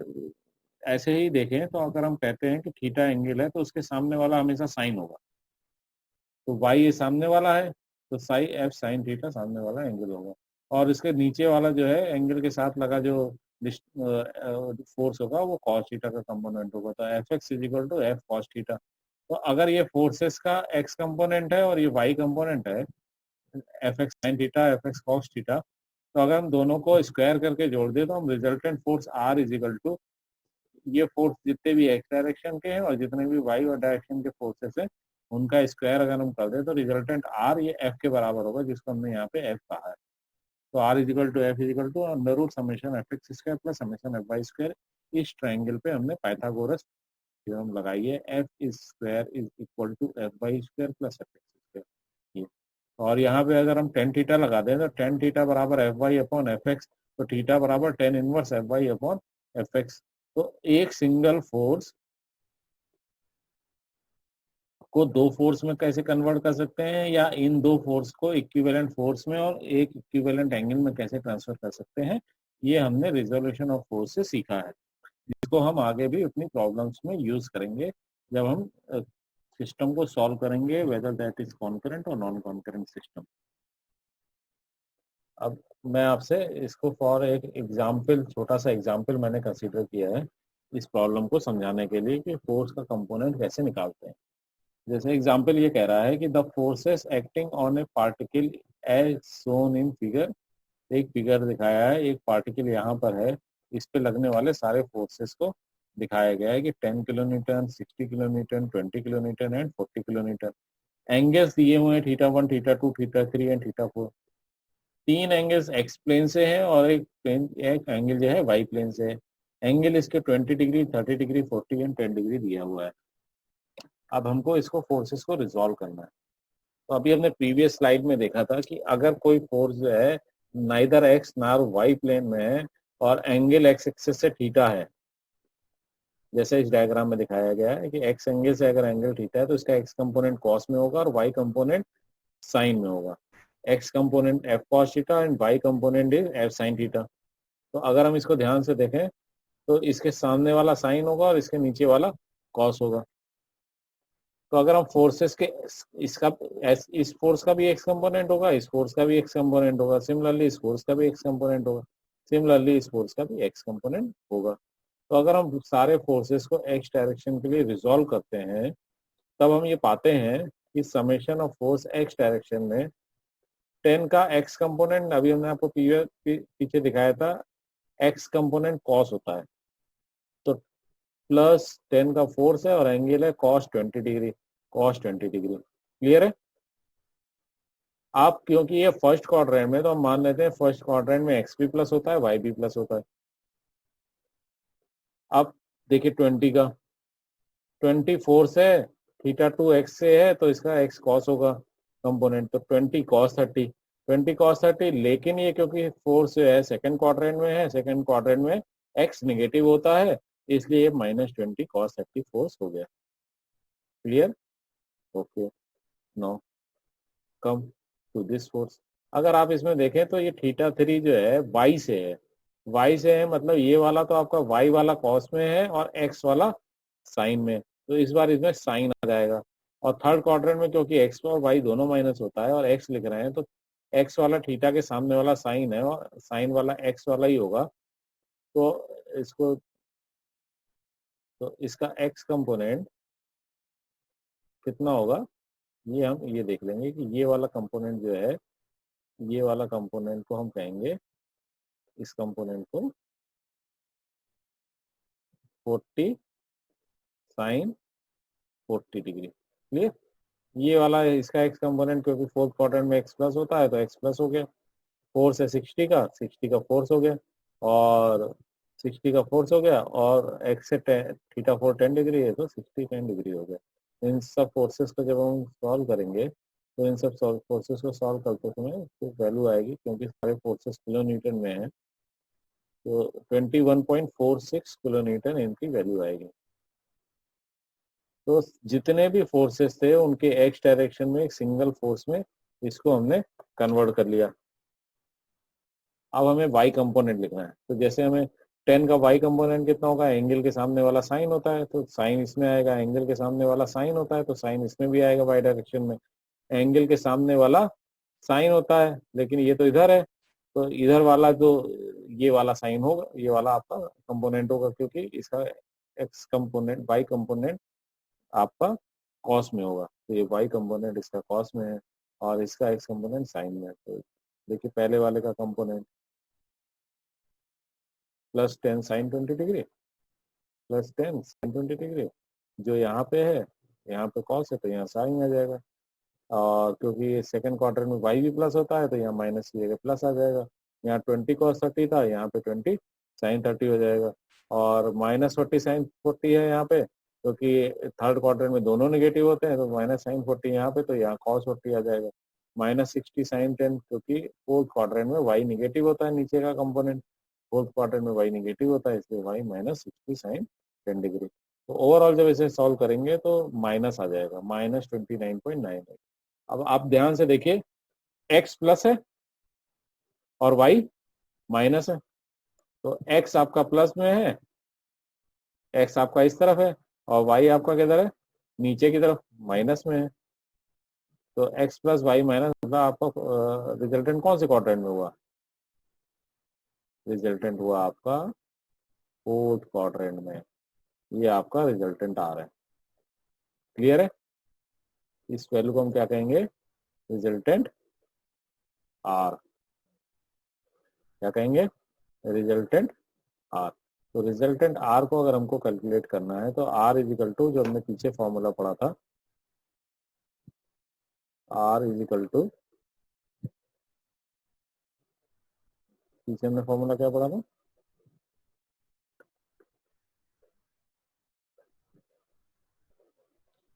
ऐसे ही देखें तो अगर हम कहते हैं कि थीटा एंगल है तो उसके सामने वाला हमेशा साइन होगा। तो वाई ये सामने वाला है, तो साई एफ साइन थीटा सामने वाला एंगल होगा। और इसके नीचे वाला जो है एंगल के साथ लगा जो फोर्स होगा वो कॉस थीटा का कंपोनेंट होगा। तो F X is equal to F cos theta. तो अगर ये फोर्सेस का एक्स कंपोनेंट है और ये वाई कंपोनेंट है, F x sign theta F X cos theta, तो अगर हम दोनों को स्क्वायर करके जोड़ दें तो हम resultant force R is equal to, ये फोर्स जितने भी एक्स डायरेक्शन के हैं और जितने भी वाई और डायरेक्शन के फोर्सेस हैं उनका स्क्वायर अगर हम कर दें तो रिजल्टेंट आर ये एफ के बराबर होगा, जिसको हमने यहाँ पे एफ कहा है। तो R is equal to F is equal to under root summation F X square plus summation F Y square. इस ट्रायंगल पे हमने पाइथागोरस थ्योरम लगाई है, F is square is equal to F Y square plus F X square. और यहाँ पे अगर हम टेन थीटा लगा दें तो टेन थीटा बराबर F Y upon F X, तो थीटा बराबर tan inverse F Y upon F X. तो एक सिंगल फोर्स को दो फोर्स में कैसे कन्वर्ट कर सकते हैं, या इन दो फोर्स को इक्विवेलेंट फोर्स में और एक इक्विवेलेंट एंगल में कैसे ट्रांसफर कर सकते हैं, ये हमने रिजोल्यूशन ऑफ फोर्स से सीखा है, जिसको हम आगे भी अपनी प्रॉब्लम्स में यूज करेंगे जब हम सिस्टम को सॉल्व करेंगे, वेदर दैट इज कॉन्करेंट और नॉन कॉन्करेंट सिस्टम। अब मैं आपसे इसको फॉर एक एग्जाम्पल, छोटा सा एग्जाम्पल मैंने कंसीडर किया है इस प्रॉब्लम को समझाने के लिए कि फोर्स का कंपोनेंट कैसे निकालते हैं। जैसे एग्जाम्पल ये कह रहा है कि the forces acting on a particle as shown in figure, एक फिगर दिखाया है, एक पार्टिकल यहाँ पर है, इस पे लगने वाले सारे फोर्सेस को दिखाया गया है कि 10 kilometre, 60 kilometre, 20 kilometre and 40 kilometre. Angles दिए हुए हैं theta 1, theta 2, theta 3 and theta 4। तीन एंगल्स एक्स प्लेन से है और एक एंगल जो है वाई प्लेन से है। एंगल इसके 20 डिग्री, 30 डिग्री, 40 एंड 10 डिग्री दिया हुआ है। अब हमको इसको फोर्सेस को रिजॉल्व करना है। तो अभी हमने प्रीवियस स्लाइड में देखा था कि अगर कोई फोर्स जो है नाइदर एक्स नार वाई प्लेन में है और एंगल एक्स एक्सिस से थीटा है, जैसे इस डायग्राम में दिखाया गया है कि एक्स एंगल से अगर एंगल थीटा है तो इसका एक्स कंपोनेंट कॉस में होगा और वाई कंपोनेंट साइन में होगा। X component F cos theta and Y component is F sine theta. तो अगर हम इसको ध्यान से देखें तो इसके सामने वाला साइन होगा और इसके नीचे वाला कॉस होगा। तो अगर हम फोर्सेस के इसका इस फोर्स का भी एक्स कंपोनेंट होगा, इस फोर्स का भी एक्स कंपोनेंट होगा, सिमिलरली इस फोर्स का भी एक्स कंपोनेंट होगा, सिमिलरली इस फोर्स का भी एक्स कंपोनेंट होगा। तो अगर हम सारे फोर्सेस को एक्स डायरेक्शन के लिए रिजॉल्व करते हैं तब हम ये पाते हैं कि summation of force x direction में 10 का एक्स कंपोनेंट, अभी हमने आपको पीछे दिखाया था, एक्स कंपोनेंट कॉस होता है। तो प्लस 10 का फोर्स है और एंगल है cos 20 degree, cos 20 degree. Clear है? आप क्योंकि ये फर्स्ट क्वाड्रेंट में, तो हम मान लेते हैं फर्स्ट क्वाड्रेंट में एक्स भी प्लस होता है, वाई भी प्लस होता है। अब देखिए 20 फोर्स है, थीटा 2 एक्स से है तो इसका एक्स कॉस होगा कंपोनेंट, तो 20 कॉस 30, 20 कॉस 30। लेकिन ये क्योंकि फोर्स जो है सेकंड क्वाड्रेंट में है, सेकंड क्वाड्रेंट में एक्स नेगेटिव होता है, इसलिए -20 कॉस 30 फोर्स हो गया। Clear? Okay, no come to this force. अगर आप इसमें देखें तो ये थीटा 3 जो है वाई से है, वाई से है मतलब ये वाला तो आपका वाई वाला कॉस में है और एक्स वाला साइन में, तो इस बार इसमें साइन आ जाएगा। और थर्ड क्वाड्रेंट में क्योंकि एक्स और वाई दोनों माइनस होता है और एक्स लिख रहे हैं तो एक्स वाला थीटा के सामने वाला साइन है और साइन वाला एक्स वाला ही होगा। तो इसको, तो इसका एक्स कंपोनेंट कितना होगा ये हम ये देख लेंगे कि ये वाला कंपोनेंट जो है, ये वाला कंपोनेंट को हम कहेंगे, इस कंपोनेंट को 40 साइन 40 डिग्री। क्लियर? ये वाला इसका एक्स कंपोनेंट क्योंकि फोर्थ क्वाड्रेंट में एक्स प्लस होता है तो एक्स प्लस हो गया, फोर्स है 60 का फोर्स हो गया और 60 का फोर्स हो गया और एक्स से थीटा 4 10 डिग्री है तो 60 10 डिग्री हो गया। इन सब फोर्सेस को जब हम सॉल्व करेंगे तो इन सब फोर्सेस को सॉल्व करते समय तो वैल्यू आएगी, क्योंकि सारे फोर्सेस किलो न्यूटन में है, तो 21.46 किलो न्यूटन इनकी वैल्यू आएगी। तो जितने भी फोर्सेस थे उनके एक्स डायरेक्शन में एक सिंगल फोर्स में इसको हमने कन्वर्ट कर लिया। अब हमें वाई कंपोनेंट लिखना है, तो जैसे हमें 10 का वाई कंपोनेंट कितना होगा, एंगल के सामने वाला साइन होता है तो साइन इसमें आएगा, एंगल के सामने वाला साइन होता है तो साइन इसमें भी आएगा वाई डायरेक्शन में। एंगल के सामने वाला साइन होता है लेकिन ये तो इधर है, तो इधर वाला जो ये वाला साइन होगा, ये वाला आपका कंपोनेंट होगा, क्योंकि इसका एक्स कंपोनेंट वाई कंपोनेंट आपका कॉस में होगा, तो ये वाई कंपोनेंट इसका कॉस में है और इसका एक्स कंपोनेंट साइन में है। तो देखिए पहले वाले का component +10 sine 20 degree +10 sine 20 degree, जो यहाँ पे है, यहाँ पे कॉस है तो यहाँ साइन आ जाएगा। और क्योंकि सेकंड क्वार्टर में वाई भी प्लस होता है तो यहाँ माइनस की जगह प्लस आ जाएगा। यहाँ 20 कॉस 30 था, यहाँ पे 20 साइन 30 हो जाएगा। और -40 साइन 40 है यहाँ पे, क्योंकि थर्ड क्वार्टर में दोनों नेगेटिव होते हैं तो माइनस साइन 40 यहाँ पे, तो यहाँ कॉस 40 आ जाएगा। -60 साइन 10, क्योंकि फोर्थ क्वार्टर में वाई नेगेटिव होता है, नीचे का कंपोनेंट फोर्थ क्वार्टर में वाई नेगेटिव होता है, इसलिए वाई -60 साइन 10 डिग्री। तो ओवरऑल जब इसे सॉल्व करेंगे तो माइनस आ जाएगा, -29.98। अब आप ध्यान से देखिए, x प्लस है और y माइनस है, तो x आपका प्लस में है, x आपका इस तरफ है और y आपका किधर है, नीचे की तरफ माइनस में है। तो x प्लस वाई माइनस मतलब आपका रिजल्टेंट कौन से क्वाड्रेंट में हुआ, रिजल्टेंट हुआ आपका फोर्थ क्वाड्रेंट में, ये आपका रिजल्टेंट आ रहा है। क्लियर है? इस वैल्यू को हम क्या कहेंगे, रिजल्टेंट आर। क्या कहेंगे, रिजल्टेंट आर। तो रिजल्टेंट आर को अगर हमको कैलकुलेट करना है तो आर इजिकल टू, जो हमने पीछे फॉर्मूला पढ़ा था, आर इजिकल टू, पीछे हमने फॉर्मूला क्या पढ़ा था,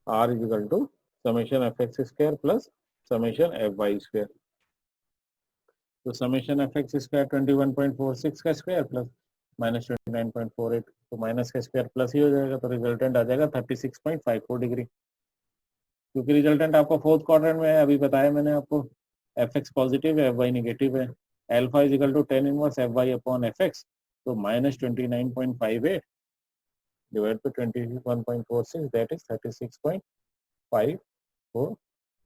R is equal to summation F X square plus summation F Y square. तो समेशन एफ एक्स स्क्वायर 21.46 का स्क्वायर प्लस -29.48, तो माइनस का स्क्वायर प्लस ही हो जाएगा, तो रिजल्टेंट आ जाएगा 36.54 डिग्री। क्योंकि रिजल्टेंट आपका फोर्थ क्वाड्रेंट में है, अभी बताया मैंने आपको, एफ एक्स पॉजिटिव है, एफ वाई निगेटिव है, alpha is equal to tan inverse F Y upon F X, तो -29.58 डिवाइड बाई 21.46, दैट इज 36.54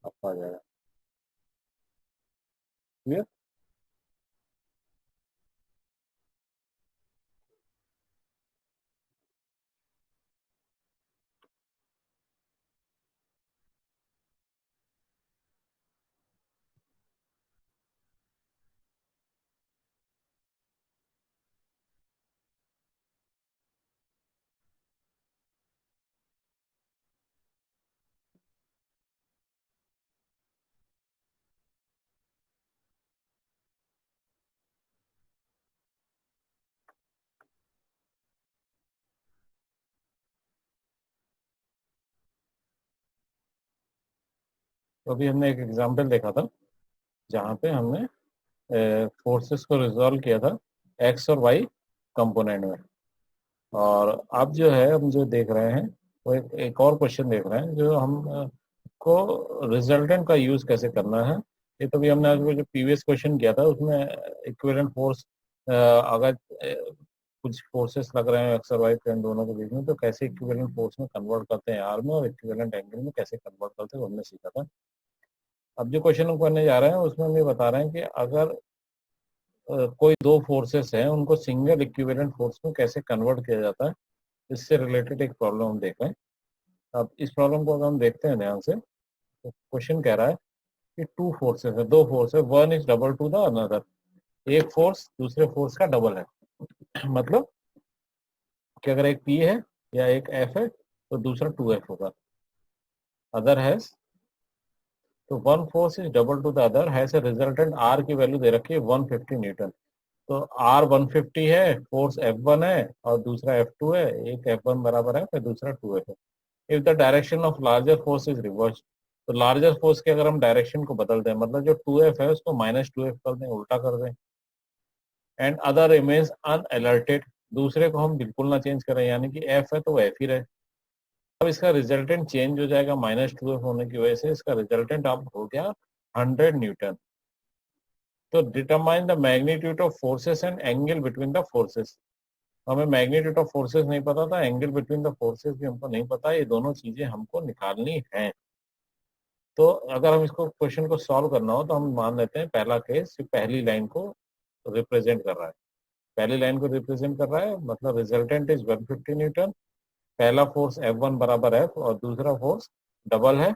आपका आ जाएगा। क्लियर? तो अभी हमने एक एग्जांपल देखा था जहाँ पे हमने फोर्सेस को रिजॉल्व किया था एक्स और वाई कंपोनेंट में, और अब जो है हम जो देख रहे हैं वो एक और क्वेश्चन देख रहे हैं जो हम को रिजल्टेंट का यूज कैसे करना है। ये तो भी हमने आज वो जो प्रीवियस क्वेश्चन किया था उसमें इक्विवेलेंट फोर्स, अगर कुछ फोर्सेस लग रहे हैं एक्स और वाई प्लेन दोनों के बीच में, तो कैसे इक्विवेलेंट फोर्स में कन्वर्ट करते हैं आर में, और इक्विवेलेंट एंगल में कैसे कन्वर्ट करते हैं वो हमने सीखा था। अब जो क्वेश्चन हम करने जा रहे हैं उसमें हम ये बता रहे हैं कि अगर कोई दो फोर्सेस हैं उनको सिंगल इक्विवेलेंट फोर्स में कैसे कन्वर्ट किया जाता है, इससे रिलेटेड एक प्रॉब्लम हम देख रहे हैं। अब इस प्रॉब्लम को अगर हम देखते हैं ध्यान से, तो क्वेश्चन कह रहा है कि टू फोर्सेस है, दो फोर्स है, one is double two the another, एक फोर्स दूसरे फोर्स का डबल है। मतलब कि अगर एक P है या एक F है तो दूसरा 2F होगा। अदर हैज, तो one force is double two the other has a resultant R की वैल्यू दे रखी है 150 न्यूटन। तो R 150 है, फोर्स F1 है और दूसरा F2 है, एक F1 बराबर है फिर दूसरा 2F है। If the direction of larger force is reverse, तो लार्जर फोर्स के अगर हम डायरेक्शन को बदल दें, मतलब जो 2F है उसको -2F कर दें, उल्टा कर दें, एंड अदर रिमेन्स अनअलर्टेड, दूसरे को हम बिल्कुल ना चेंज करें, यानी कि F है तो वो F ही रहे, अब इसका रिजल्टेंट चेंज हो जाएगा, -2F होने की वजह से इसका रिजल्टेंट अब हो गया 100 न्यूटन। तो determine the magnitude of forces and angle between the forces. हमें मैग्नीट्यूड ऑफ फोर्सेस नहीं पता था, एंगल बिटवीन द फोर्सेस भी हमको नहीं पता, ये दोनों चीजें हमको निकालनी है। तो अगर हम इसको क्वेश्चन को सॉल्व करना हो तो हम मान लेते हैं पहला केस पहली लाइन को रिप्रेजेंट कर रहा है, पहली लाइन को रिप्रेजेंट कर रहा है, मतलब रिजल्टेंट इज 150 न्यूटन, पहला फोर्स F1 बराबर F और दूसरा फोर्स डबल है,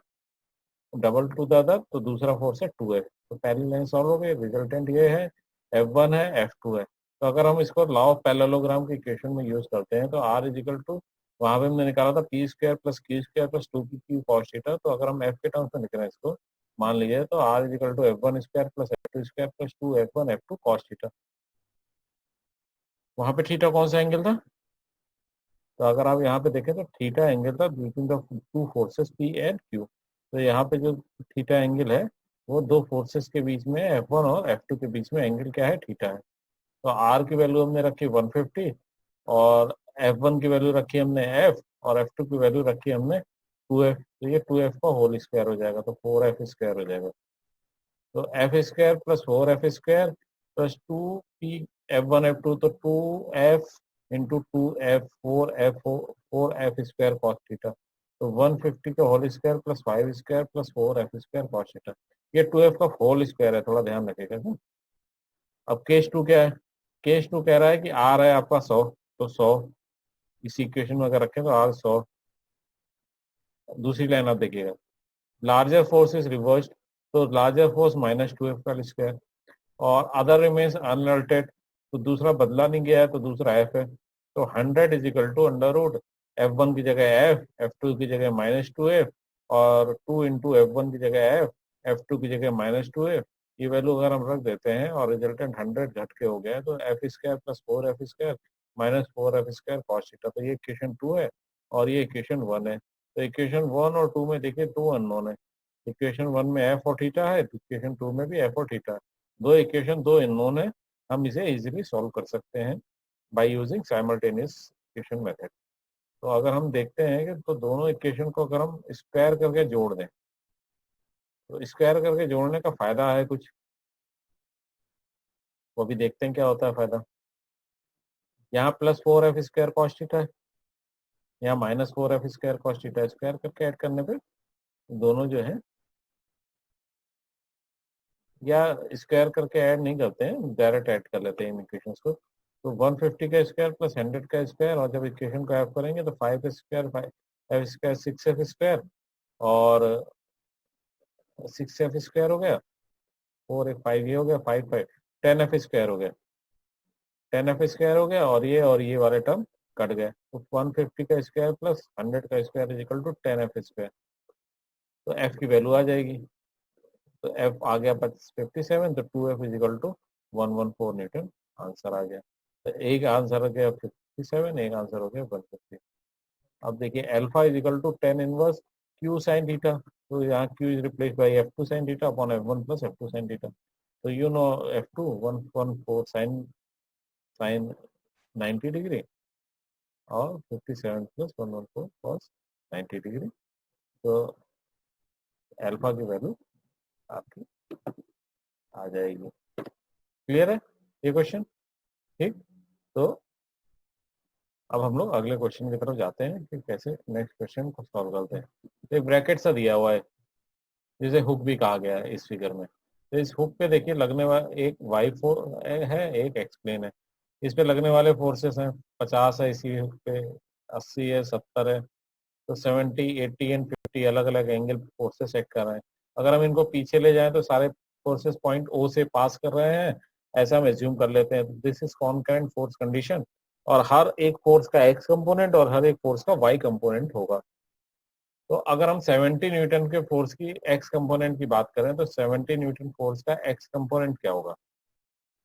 डबल टू द अदर, तो दूसरा फोर्स है 2F। तो पहली लाइन सॉल्व हो गई, रिजल्टेंट ये है, F1 है F2 है। तो अगर हम इसको लॉ ऑफ पैरेललोग्राम के इक्वेशन में यूज करते हैं तो R इज इक्वल टू, वहां पे हमने निकाला था P square plus Q square plus 2p cos theta, तो अगर हम F के टर्म्स में लिख रहे हैं इसको, मान लीजिए, तो R is equal to F1 square plus F2 square plus 2F1 F2 cos theta. वहां पे थीटा कौन सा एंगल था, तो अगर आप यहाँ पे देखें तो थीटा एंगल था between the two forces P and Q। तो यहाँ पे जो थीटा एंगल है वो दो फोर्सेस के बीच में, F1 और F2 के बीच में एंगल क्या है, थीटा है। तो R की वैल्यू हमने रखी 150 और F1 की वैल्यू रखी हमने F और F2 की वैल्यू रखी हमने 2F, तो ये 2F का होल स्क्वायर हो जाएगा, तो 4F स्क्वायर हो जाएगा। तो F square plus 4F square plus 2p F1 F2, तो 2F into 2F 4F square cos theta, तो 150 का whole square plus 5 square plus 4F square cos theta, ये 2F का होल स्क्वायर है, थोड़ा ध्यान रखिएगा। अब केस 2 क्या है, केस 2 कह रहा है कि R है आपका 100, तो 100 इसी इक्वेशन में अगर रखें तो R 100। दूसरी लाइन आप देखिएगा, लार्जर फोर्स इज रिवर्स्ड, तो लार्जर फोर्स -2F का स्क्वायर, और अदर रिमेन्स अनअल्टर्ड, तो दूसरा बदला नहीं गया है तो दूसरा F है। तो 100 is equal to under root F1 की जगह F, F2 की जगह -2F और 2 इंटू F1 की जगह F, F2 की जगह -2F, ये वैल्यू अगर हम रख देते हैं और रिजल्टेंट 100 घट के हो गया है, तो F square plus 4F square minus 4F square cos theta, तो ये इक्वेशन 2 है और ये इक्वेशन 1 है। तो इक्वेशन 1 और 2 में देखिए दो अननोन है, इक्वेशन 1 में F और थीटा है, इक्वेशन 2 में भी F और थीटा है, दो इक्वेशन दो अननोन है, हम इसे इजीली सॉल्व कर सकते हैं by using simultaneous equation method. तो अगर हम देखते हैं कि तो दोनों इक्वेशन को अगर हम स्क्वायर करके जोड़ दें तो स्क्वायर करके जोड़ने का फायदा है कुछ, वो भी देखते हैं क्या होता है फायदा। यहाँ +4f² cos थीटा है, यहाँ -4f² cos थीटा, स्क्वायर करके ऐड करने पे दोनों जो है, या स्क्वायर करके ऐड नहीं करते हैं, डायरेक्ट ऐड कर लेते हैं इन इक्वेशंस को। तो 150 का स्क्वायर प्लस 100 का स्क्वायर, और जब इक्वेशन को ऐड करेंगे तो 5f² 6f² और 6f² हो गया, 4 1 5 ये हो गया, 5 5 10f² हो गया, 10f² हो गया, और ये वाले टर्म कट गए। तो 150 का स्क्वायर प्लस 100 का square is equal to 10f²। तो f की वैल्यू आ जाएगी, तो f आ गया 57, तो 2f is equal to 114 newton answer आ गया। तो एक आंसर हो गया 57, एक आंसर हो गया 150। अब देखिए alpha is equal to 10 inverse Q sine theta, तो यहाँ Q is replace by f2 sine theta upon f1 plus f2 sine theta. तो you know f2 114 sine 90 degree और 57 प्लस 114 कॉस 90 डिग्री। तो अल्फा की वैल्यू आपकी आ जाएगी। Clear है ये क्वेश्चन? ठीक, तो अब हम लोग अगले क्वेश्चन की तरफ जाते हैं कि कैसे नेक्स्ट क्वेश्चन को सॉल्व करते हैं। तो एक ब्रैकेट सा दिया हुआ है जिसे हुक भी कहा गया है इस फिगर में। तो इस हुक पे देखिए लगने वाला एक वाई फोर है, एक एक्स प्लेन है। इस पे लगने वाले फोर्सेस हैं 50 है इसी हुक पे, 80 है, 70 है, तो 70 80 एंड 50 अलग अलग एंगल फोर्सेस एक्ट कर रहे हैं। अगर हम इनको पीछे ले जाएं तो सारे फोर्सेस पॉइंट ओ से पास कर रहे हैं, ऐसा हम एज्यूम कर लेते हैं। दिस इज कॉनकरेंट फोर्स कंडीशन, और हर एक फोर्स का एक्स कंपोनेंट और हर एक फोर्स का वाई कंपोनेंट होगा। तो अगर हम 70 न्यूटन के फोर्स की एक्स कंपोनेंट की बात करें तो 70 न्यूटन फोर्स का एक्स कंपोनेंट क्या होगा?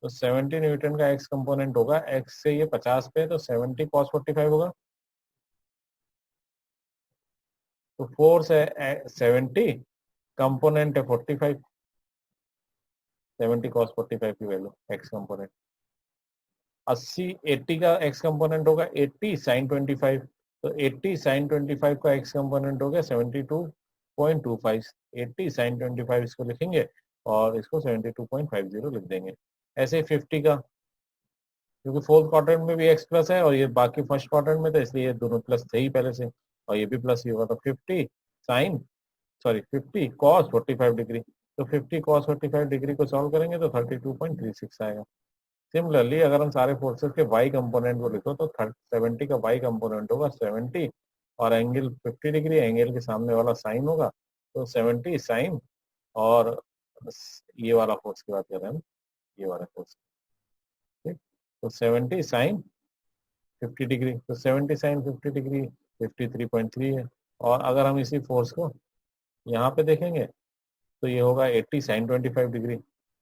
तो 70 न्यूटन का एक्स कंपोनेंट होगा, एक्स से ये 50 पे, तो 70 cos 45 होगा। तो फोर्स है 70, कंपोनेंट है 45, 70 cos 45 की वैल्यू एक्स कंपोनेंट। 80 80 का एक्स कंपोनेंट होगा 80 sin 25, तो 80 sin 25 का एक्स कंपोनेंट हो गया 72.25, 80 sin 25 इसको लिखेंगे और इसको 72.50 लिख देंगे। ऐसे ही 50 का, क्योंकि फोर्थ क्वाड्रेंट में भी एक्स प्लस है और ये बाकी फर्स्ट क्वाड्रेंट में, तो इसलिए ये दोनों प्लस थे ही पहले से, और ये भी प्लस ही होगा। तो 50 cos 45 डिग्री, तो 50 cos 45 डिग्री को सॉल्व करेंगे तो 32.36 आएगा। सिमिलरली अगर हम सारे फोर्सेस के वाई कंपोनेंट को लिखो तो 70 का वाई कंपोनेंट होगा 70, और एंगल 50 डिग्री, एंगल के सामने वाला साइन होगा, तो 70 साइन, और ये वाला फोर्स की बात कर रहे हैं हम, ये वाला फोर्स, ठीक। तो 70 साइन 50 डिग्री, तो 70 साइन 50 डिग्री 53.3 है। और अगर हम इसी फोर्स को यहाँ पे देखेंगे तो ये होगा 80 साइन 25 डिग्री।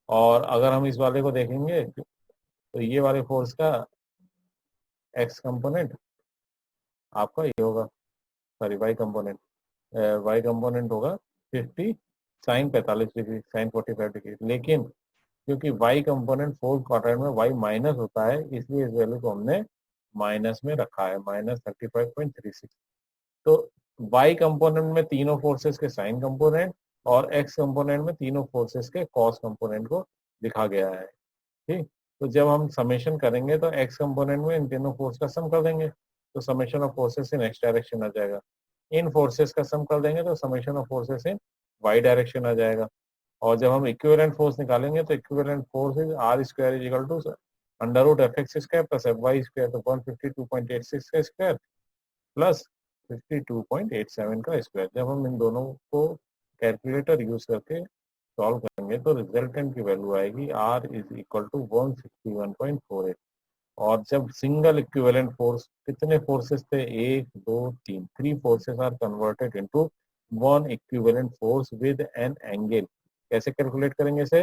और अगर हम इस वाले को देखेंगे तो ये वाले फोर्स का एक्स कंपोनेंट आपका ये होगा, सॉरी वाई कंपोनेंट होगा 50 साइन 45 डिग्री, साइन 45 डिग्री। लेकिन क्योंकि वाई कंपोनेंट फोर्थ क्वाड्रेंट में वाई माइनस होता है, इसलिए इस वैल्यू को हमने माइनस में रखा है, -35.36। तो वाई कंपोनेंट में तीनों फोर्सेस के साइन कंपोनेंट और एक्स कंपोनेंट में तीनों फोर्सेस के कॉस कंपोनेंट को लिखा गया है, ठीक। तो जब हम समेशन करेंगे तो एक्स कंपोनेंट में इन तीनों फोर्स का सम कर देंगे, तो summation of forces in X direction आ जाएगा। इन फोर्सेस का सम कर देंगे तो summation of forces in Y direction आ जाएगा। और जब हम इक्विवेलेंट फोर्स निकालेंगे तो equivalent force is R square is equal to under root F X square plus F Y square, तो 152.86 का स्क्वायर प्लस 52.87 का स्क्वायर। जब हम इन दोनों को कैलकुलेटर यूज करके सॉल्व करेंगे तो रिजल्टेंट की वैल्यू आएगी आर इज इक्वल टू 161.48। और जब सिंगल इक्विवेलेंट फोर्स, कितने फोर्सेस थे, 1 2 3, 3 forces are converted into one equivalent force with an angle. कैसे कैलकुलेट करेंगे इसे?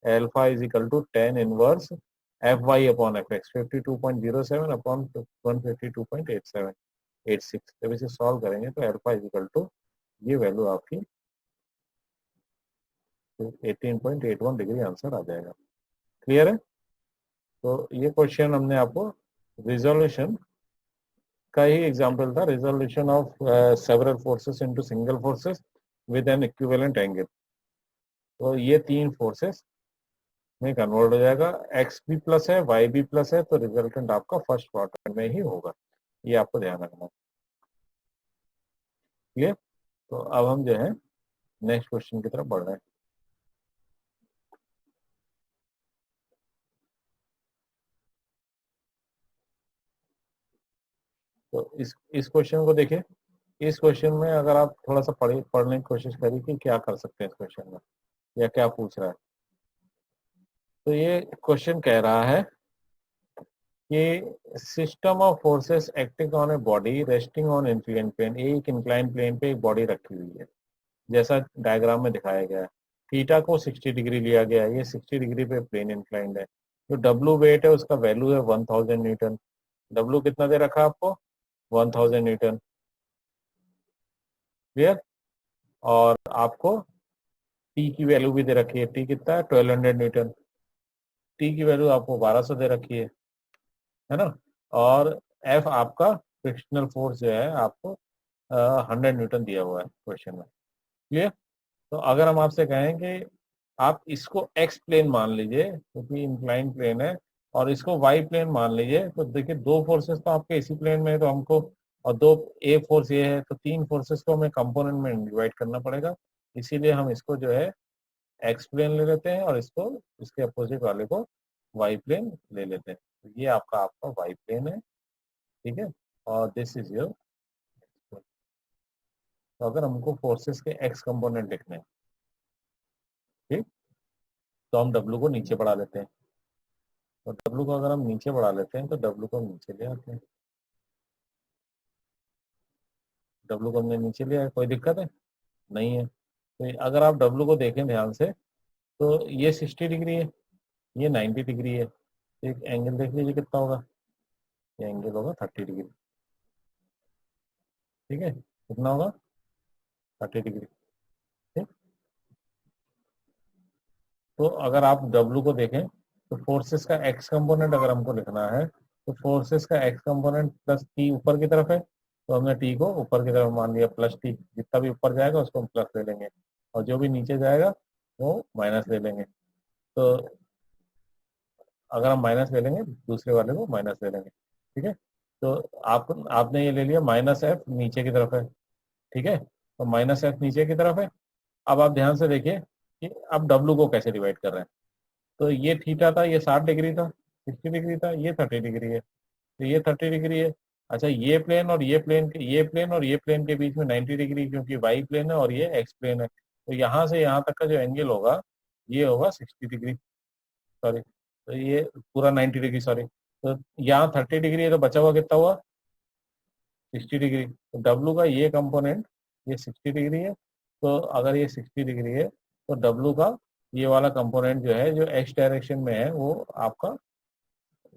Alpha is equal to 10 inverse F Y upon F X, 52.07 upon 152.86। जब इसे सॉल्व करेंगे तो अल्फा इज इक्वल टू ये वैल्यू आपकी 18.81 डिग्री आंसर आ जाएगा। क्लियर है? तो ये क्वेश्चन हमने आपको रिजोल्यूशन का ही एग्जांपल था, resolution of several forces into single forces with N equivalent angle. तो ये तीन फोर्सेस में कन्वर्ट हो जाएगा, एक्स भी प्लस है वाई भी प्लस है, तो रिजल्टेंट आपका फर्स्ट क्वाड्रेंट में ही होगा, ये आपको ध्यान रखना। क्लियर? तो अब हम जो है नेक्स्ट क्वेश्चन की तरफ बढ़ रहे हैं। तो इस क्वेश्चन को देखिए। इस क्वेश्चन में अगर आप थोड़ा सा पढ़ने की कोशिश करिए कि क्या कर सकते हैं इस क्वेश्चन में, या क्या पूछ रहा है। तो ये क्वेश्चन कह रहा है कि system of forces acting on a body resting on incline plane, एक इंक्लाइन प्लेन पे एक बॉडी रखी हुई है, जैसा डायग्राम में दिखाया गया है। थीटा को 60 डिग्री लिया गया है, ये 60 डिग्री पे प्लेन इंक्लाइंड है। जो डब्ल्यू वेट है उसका वैल्यू है 1000 न्यूटन। डब्ल्यू कितना दे रखा है आपको? 1000 न्यूटन। क्लियर? और आपको टी की वैल्यू भी दे रखी है, टी कितना है? 1200 न्यूटन। टी की वैल्यू आपको 1200 दे रखी है ना। और एफ आपका फ्रिक्शनल फोर्स जो है आपको 100 न्यूटन दिया हुआ है क्वेश्चन में। क्लियर? तो अगर हम आपसे कहें कि आप इसको एक्स प्लेन मान लीजिए क्योंकि इंक्लाइन प्लेन है, और इसको वाई प्लेन मान लीजिए, तो देखिए दो फोर्सेस तो आपके इसी प्लेन में है, तो हमको, और दो ए फोर्स ये है, तो तीन फोर्सेस को हमें कंपोनेंट में डिवाइड करना पड़ेगा। इसीलिए हम इसको जो है एक्स प्लेन ले लेते हैं और इसको, इसके अपोजिट वाले को वाई प्लेन ले लेते हैं। तो ये आपका आपका वाई प्लेन है, ठीक है। और दिस इज योर, तो अगर हमको फोर्सेस के एक्स कंपोनेंट लिखने हैं, ठीक, तो हम डब्ल्यू को नीचे बढ़ा लेते हैं। तो डब्ल्यू को अगर हम नीचे बढ़ा लेते हैं तो डब्ल्यू को हम नीचे ले आते हैं। डब्ल्यू को हमने नीचे लिया है, कोई दिक्कत है? नहीं है। तो अगर आप डब्ल्यू को देखें ध्यान से, तो ये 60 डिग्री है, ये 90 डिग्री है। एक एंगल देख लीजिए कितना होगा, ये एंगल होगा 30 डिग्री। ठीक है, कितना होगा? 30 डिग्री। ठीक। तो अगर आप डब्ल्यू को देखें, तो फोर्सेस का एक्स कंपोनेंट अगर हमको लिखना है, तो फोर्सेस का एक्स कंपोनेंट प्लस टी ऊपर की तरफ है, तो हमने टी को ऊपर की तरफ मान लिया, प्लस टी, जितना भी ऊपर जाएगा उसको हम प्लस ले लेंगे, और जो भी नीचे जाएगा वो माइनस ले लेंगे। तो अगर हम माइनस ले लेंगे, दूसरे वाले को माइनस ले लेंगे। ठीक है। तो आपने ये ले लिया, माइनस एफ नीचे की तरफ है। ठीक है, तो माइनस एफ नीचे की तरफ है। अब आप ध्यान से देखिए कि अब डब्ल्यू को कैसे डिवाइड कर रहे हैं। तो ये थीटा था, ये 60 डिग्री था, 60 डिग्री था, ये 30 डिग्री है, तो ये 30 डिग्री है। अच्छा, ये प्लेन और ये प्लेन के, ये प्लेन और ये प्लेन के बीच में 90 डिग्री, क्योंकि वाई प्लेन है और ये एक्स प्लेन है, तो यहाँ से यहाँ तक का जो एंगल होगा ये होगा 60 डिग्री, सॉरी, तो ये पूरा 90 डिग्री, सॉरी। तो यहाँ 30 डिग्री है, तो बचा हुआ कितना हुआ? 60 डिग्री। तो डब्लू का ये कंपोनेंट, ये 60 डिग्री है, तो अगर ये 60 डिग्री है, तो डब्लू का ये वाला कंपोनेंट जो है, जो एक्स डायरेक्शन में है, वो आपका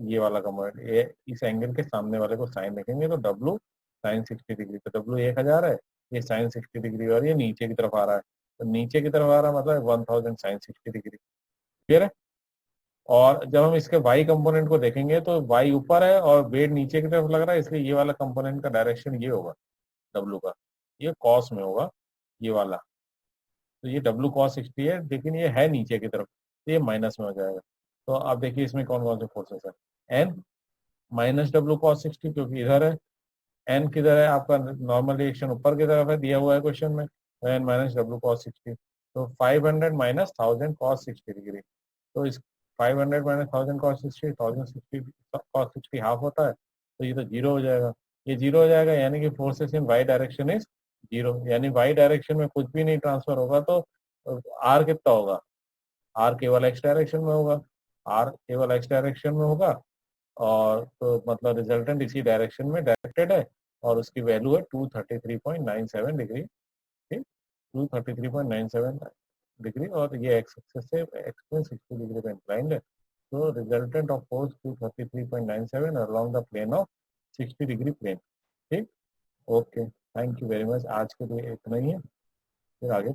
ये वाला कंपोनेंट, ये इस एंगल के सामने वाले को साइन रखेंगे, तो डब्लू साइन 60 डिग्री, तो डब्लू 1000 है, ये साइन 60 डिग्री, और ये नीचे की तरफ आ रहा है, तो नीचे की तरफ आ रहा है मतलब 1000 साइन 60 डिग्री। क्लियर है? और जब हम इसके y कंपोनेंट को देखेंगे, तो y ऊपर है और वेट नीचे की तरफ लग रहा है, इसलिए ये वाला कंपोनेंट का डायरेक्शन ये होगा, W का, ये कॉस में होगा, ये वाला। तो ये W cos 60 है, लेकिन ये है नीचे की तरफ, तो ये माइनस में हो जाएगा। तो आप देखिए इसमें कौन कौन से फोर्सेस है। n माइनस डब्ल्यू कॉस 60, क्योंकि इधर है। n किधर है? आपका नॉर्मल रिएक्शन ऊपर की तरफ है, दिया हुआ है क्वेश्चन में, तो n माइनस डब्ल्यू कॉस 60, तो 500 माइनस 1000 कॉस 60 डिग्री। तो इस 500 माइनस 1000 कॉस 60, 1060 कॉस 60 हाफ होता है, तो ये तो जीरो हो जाएगा। ये जीरो हो जाएगा, यानी कि forces in Y direction is zero, यानी वाई डायरेक्शन में कुछ भी नहीं ट्रांसफर होगा, तो आर कितना होगा? आर केवल एक्स डायरेक्शन में होगा, आर केवल एक्स डायरेक्शन में होगा, और तो मतलब रिजल्टेंट इसी डायरेक्शन में डायरेक्टेड है, और उसकी वैल्यू है 233.97 डिग्री। ठीक, 233.97 डिग्री, और ये एक्स एक्सिस से एक्स में 60 डिग्री पे इंक्लाइंड है। तो resultant of force 233.97 along the plane of 60 degree plane. ठीक, okay, thank you very much, आज के लिए इतना ही है, फिर आगे